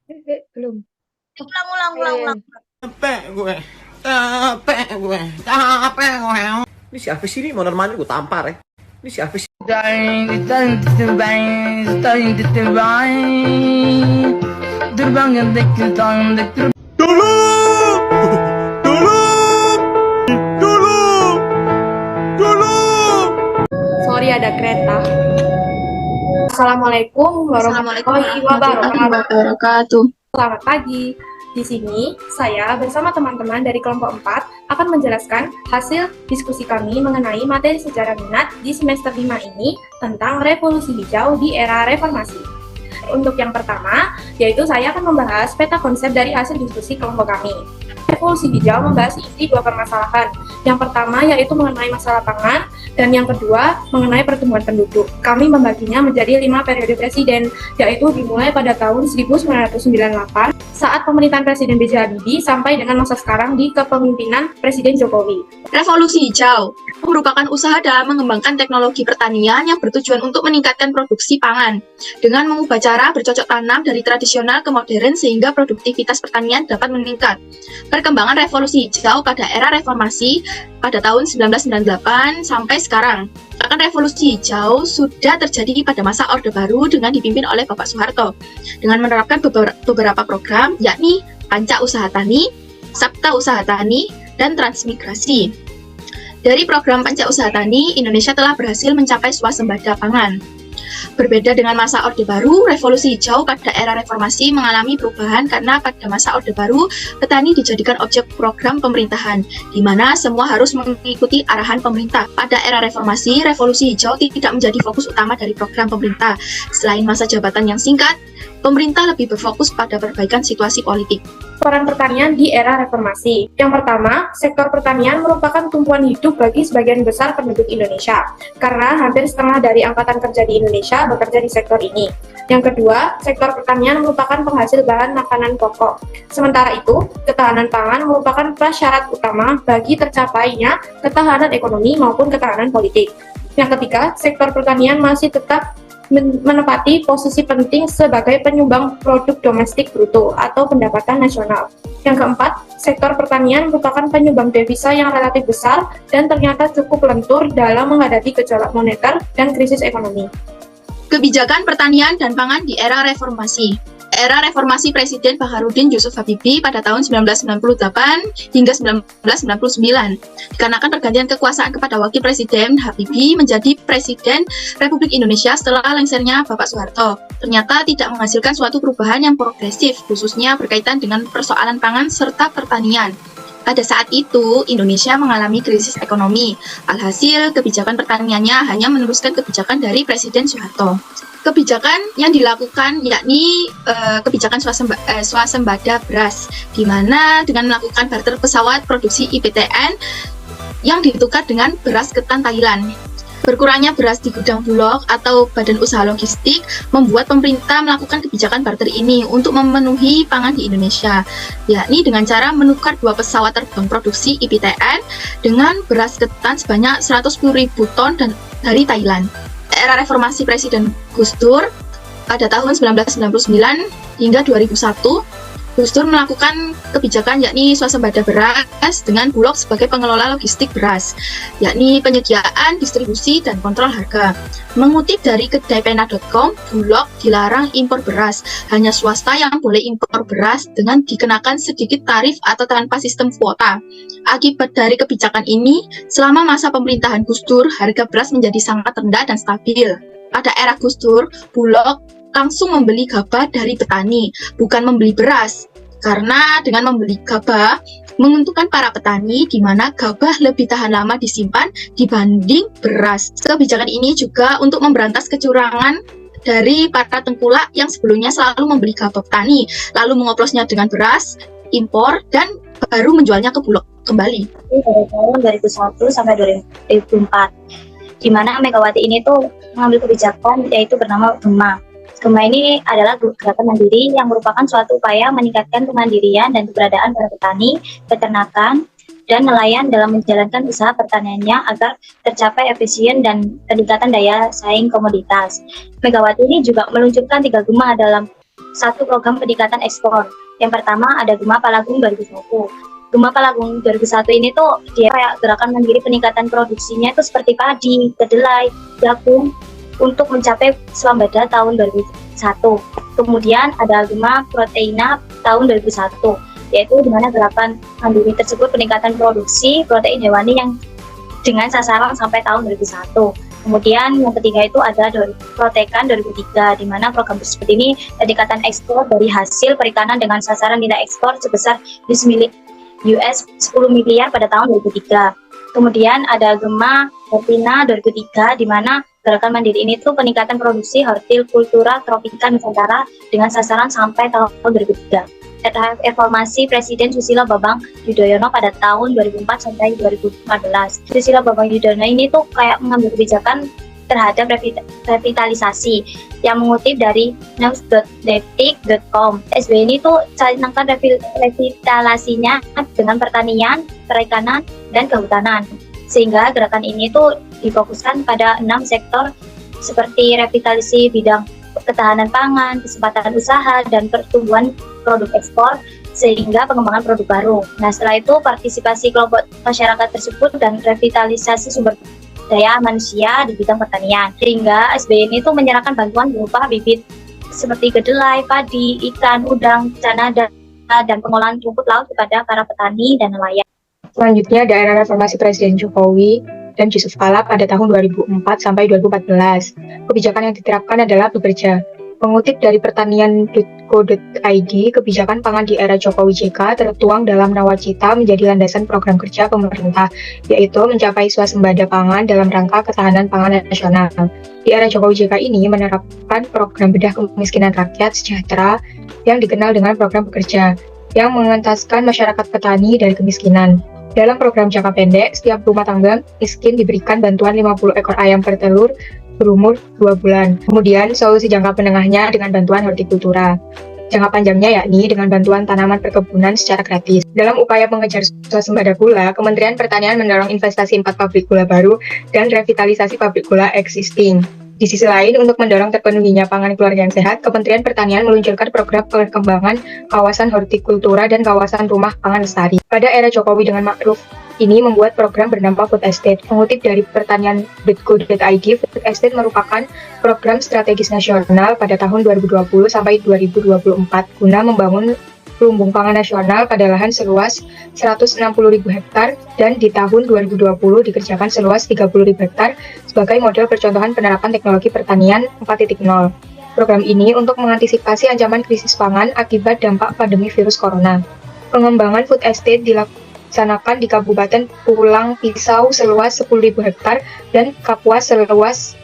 Belum. Oh, Ulang, ulang, iya, ulang, iya. ulang. Capek gue, capek gue, capek gue. Ini siapa sih ini mau normalnya gue tampar ya. Ini siapa sih? Tolong, tolong, tolong, tolong. Sorry ada kereta. Assalamualaikum warahmatullahi wabarakatuh. Selamat pagi. Di sini, saya bersama teman-teman dari kelompok 4 akan menjelaskan hasil diskusi kami mengenai materi sejarah minat di semester 5 ini tentang revolusi hijau di era reformasi. Untuk yang pertama, yaitu saya akan membahas peta konsep dari hasil diskusi kelompok kami. Revolusi hijau membahas inti dua permasalahan. Yang pertama yaitu mengenai masalah pangan, dan yang kedua mengenai pertumbuhan penduduk. Kami membaginya menjadi 5 periode presiden, yaitu dimulai pada tahun 1998 saat pemerintahan Presiden B.J. Habibie sampai dengan masa sekarang di kepemimpinan Presiden Jokowi. Revolusi hijau merupakan usaha dalam mengembangkan teknologi pertanian yang bertujuan untuk meningkatkan produksi pangan dengan mengubah cara bercocok tanam dari tradisional ke modern sehingga produktivitas pertanian dapat meningkat. Perkembangan revolusi hijau pada era reformasi pada tahun 1998 sampai sekarang. Bahkan revolusi hijau sudah terjadi pada masa Orde Baru dengan dipimpin oleh Bapak Soeharto dengan menerapkan beberapa program yakni Panca Usaha Tani, Sabta Usaha Tani, dan Transmigrasi. Dari program Panca Usaha Tani, Indonesia telah berhasil mencapai swasembada pangan. Berbeda dengan masa Orde Baru, revolusi hijau pada era reformasi mengalami perubahan karena pada masa Orde Baru, petani dijadikan objek program pemerintahan, di mana semua harus mengikuti arahan pemerintah. Pada era reformasi, revolusi hijau tidak menjadi fokus utama dari program pemerintah. Selain masa jabatan yang singkat, pemerintah lebih berfokus pada perbaikan situasi politik. Peran pertanian di era reformasi. Yang pertama, sektor pertanian merupakan tumpuan hidup bagi sebagian besar penduduk Indonesia, karena hampir setengah dari angkatan kerja di Indonesia bekerja di sektor ini. Yang kedua, sektor pertanian merupakan penghasil bahan makanan pokok. Sementara itu, ketahanan pangan merupakan prasyarat utama bagi tercapainya ketahanan ekonomi maupun ketahanan politik. Yang ketiga, sektor pertanian masih tetap menepati posisi penting sebagai penyumbang produk domestik bruto atau pendapatan nasional. Yang keempat, sektor pertanian merupakan penyumbang devisa yang relatif besar dan ternyata cukup lentur dalam menghadapi gejolak moneter dan krisis ekonomi. Kebijakan pertanian dan pangan di era reformasi. Era reformasi Presiden Baharudin Yusuf Habibie pada tahun 1998 hingga 1999. Dikarenakan pergantian kekuasaan kepada Wakil Presiden, Habibie menjadi Presiden Republik Indonesia setelah lengsernya Bapak Soeharto. Ternyata tidak menghasilkan suatu perubahan yang progresif, khususnya berkaitan dengan persoalan pangan serta pertanian. Pada saat itu, Indonesia mengalami krisis ekonomi. Alhasil, kebijakan pertaniannya hanya meneruskan kebijakan dari Presiden Soeharto. Kebijakan yang dilakukan yakni kebijakan swasembada beras, di mana dengan melakukan barter pesawat produksi IPTN yang ditukar dengan beras ketan Thailand. Berkurangnya beras di gudang Bulog atau Badan Usaha Logistik membuat pemerintah melakukan kebijakan barter ini untuk memenuhi pangan di Indonesia, yakni dengan cara menukar 2 pesawat terbang produksi IPTN dengan beras ketan sebanyak 110.000 ton dari Thailand. Era reformasi Presiden Gus Dur pada tahun 1999 hingga 2001, Gus Dur melakukan kebijakan yakni swasembada beras dengan Bulog sebagai pengelola logistik beras, yakni penyediaan, distribusi, dan kontrol harga. Mengutip dari kedaipena.com, Bulog dilarang impor beras, hanya swasta yang boleh impor beras dengan dikenakan sedikit tarif atau tanpa sistem kuota. Akibat dari kebijakan ini, selama masa pemerintahan Gus Dur, harga beras menjadi sangat rendah dan stabil. Pada era Gus Dur, Bulog langsung membeli gabah dari petani, bukan membeli beras. Karena dengan membeli gabah, menguntungkan para petani di mana gabah lebih tahan lama disimpan dibanding beras. Kebijakan ini juga untuk memberantas kecurangan dari para tengkulak yang sebelumnya selalu membeli gabah petani, lalu mengoplosnya dengan beras, impor, dan baru menjualnya ke Bulog kembali. Dari tahun 2001 sampai 2004, di mana Megawati ini tuh mengambil kebijakan yaitu bernama Gema. Gema ini adalah gerakan mandiri yang merupakan suatu upaya meningkatkan kemandirian dan keberadaan para petani, peternakan, dan nelayan dalam menjalankan usaha pertaniannya agar tercapai efisien dan peningkatan daya saing komoditas. Megawati ini juga meluncurkan 3 Gema dalam satu program peningkatan ekspor. Yang pertama ada Gema Palagung 2001. Gema Palagung 2001 ini tuh dia kayak gerakan mandiri peningkatan produksinya itu seperti padi, kedelai, jagung untuk mencapai swasembada tahun 2001. Kemudian ada Gema Proteina tahun 2001, yaitu di mana gerakan mandiri tersebut peningkatan produksi protein hewani yang dengan sasaran sampai tahun 2001. Kemudian yang ketiga itu ada Protekan 2003, di mana program tersebut ini peningkatan ekspor dari hasil perikanan dengan sasaran nilai ekspor sebesar US 10 miliar pada tahun 2003. Kemudian ada Gema Hortina 2003, di mana gerakan mandiri ini tuh peningkatan produksi hortikultura tropika Nusantara dengan sasaran sampai tahun 2003. Reformasi Presiden Susilo Bambang Yudhoyono pada tahun 2004 sampai 2014. Susilo Bambang Yudhoyono ini tuh kayak mengambil kebijakan terhadap revitalisasi yang mengutip dari news.detik.com. SBY ini tuh canangkan revitalisasinya dengan pertanian, perikanan, dan kehutanan. Sehingga gerakan ini tuh difokuskan pada 6 sektor seperti revitalisasi bidang ketahanan pangan, kesempatan usaha, dan pertumbuhan produk ekspor, sehingga pengembangan produk baru. Nah, setelah itu partisipasi kelompok masyarakat tersebut dan revitalisasi sumber daya manusia di bidang pertanian. Sehingga SBY ini tuh menyerahkan bantuan berupa bibit seperti kedelai, padi, ikan, udang, cana, dan pengolahan rumput laut kepada para petani dan nelayan. Selanjutnya ada era reformasi Presiden Jokowi dan Yusuf Kala pada tahun 2004 sampai 2014. Kebijakan yang diterapkan adalah bekerja. Mengutip dari pertanian.co.id, kebijakan pangan di era Jokowi JK tertuang dalam nawacita menjadi landasan program kerja pemerintah, yaitu mencapai swasembada pangan dalam rangka ketahanan pangan nasional. Di era Jokowi JK ini menerapkan program bedah kemiskinan rakyat sejahtera yang dikenal dengan program bekerja, yang mengentaskan masyarakat petani dari kemiskinan. Dalam program jangka pendek, setiap rumah tangga miskin diberikan bantuan 50 ekor ayam bertelur berumur 2 bulan. Kemudian, solusi jangka menengahnya dengan bantuan hortikultura. Jangka panjangnya yakni dengan bantuan tanaman perkebunan secara gratis. Dalam upaya mengejar swasembada gula, Kementerian Pertanian mendorong investasi 4 pabrik gula baru dan revitalisasi pabrik gula existing. Di sisi lain, untuk mendorong terpenuhinya pangan keluarga yang sehat, Kementerian Pertanian meluncurkan program perkembangan kawasan hortikultura dan kawasan rumah pangan lestari. Pada era Jokowi dengan Ma'ruf, ini membuat program bernama Food Estate. Mengutip dari pertanian.co.id, Food Estate merupakan program strategis nasional pada tahun 2020 sampai 2024 guna membangun lumbung pangan nasional pada lahan seluas 160.000 hektar dan di tahun 2020 dikerjakan seluas 30.000 hektar sebagai model percontohan penerapan teknologi pertanian 4.0. Program ini untuk mengantisipasi ancaman krisis pangan akibat dampak pandemi virus corona. Pengembangan food estate dilaksanakan di Kabupaten Pulang Pisau seluas 10.000 hektar dan Kapuas seluas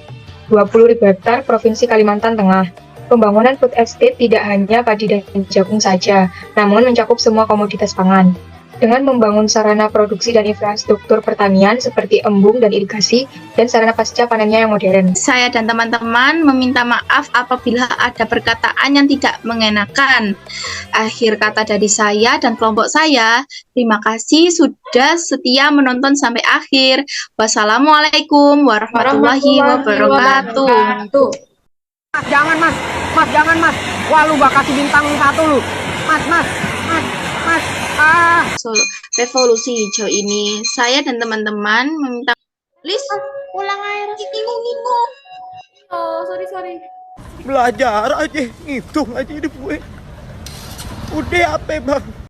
20.000 hektar Provinsi Kalimantan Tengah. Pembangunan food estate tidak hanya padi dan jagung saja, namun mencakup semua komoditas pangan. Dengan membangun sarana produksi dan infrastruktur pertanian seperti embung dan irigasi, dan sarana pasca panennya yang modern. Saya dan teman-teman meminta maaf apabila ada perkataan yang tidak mengenakan. Akhir kata dari saya dan kelompok saya, terima kasih sudah setia menonton sampai akhir. Wassalamualaikum warahmatullahi wabarakatuh. Mas, jangan mas, jangan mas. Wah lu bakal kasih bintang 1 lu. Mas. Revolusi hijau ini, saya dan teman-teman meminta. Lis, Pulang air. Ngingung. Oh, sorry. Belajar aja, ngitung aja hidup gue. Udah apa bang?